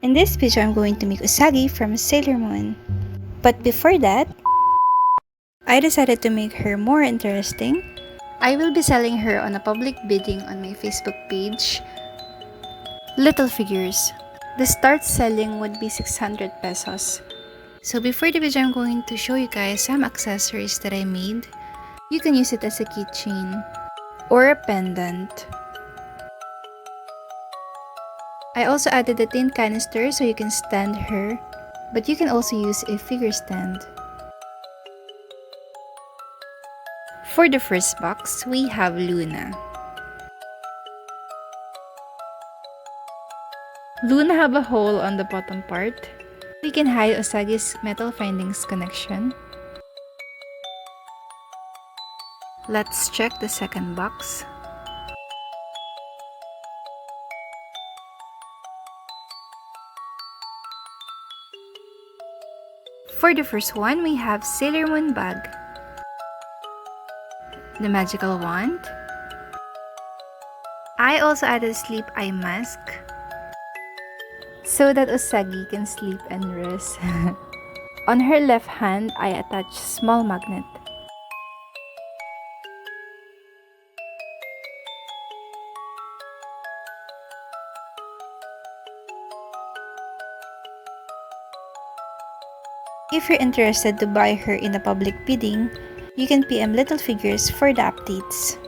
In this video, I'm going to make Usagi from Sailormoon. But before that, I decided to make her more interesting. I will be selling her on a public bidding on my Facebook page. Little figures. The start selling would be 600 pesos. So before the video, I'm going to show you guys some accessories that I made. You can use it as a keychain or a pendant. I also added a tin canister so you can stand her, but you can also use a figure stand. For the first box, we have Luna. Luna have a hole on the bottom part. We can hide Usagi's metal findings connection. Let's check the second box. For the first one, we have Sailormoon bag, the magical wand. I also added sleep eye mask so that Usagi can sleep and rest. On her left hand, I attached small magnet. If you're interested to buy her in a public bidding, you can PM Little Figures for the updates.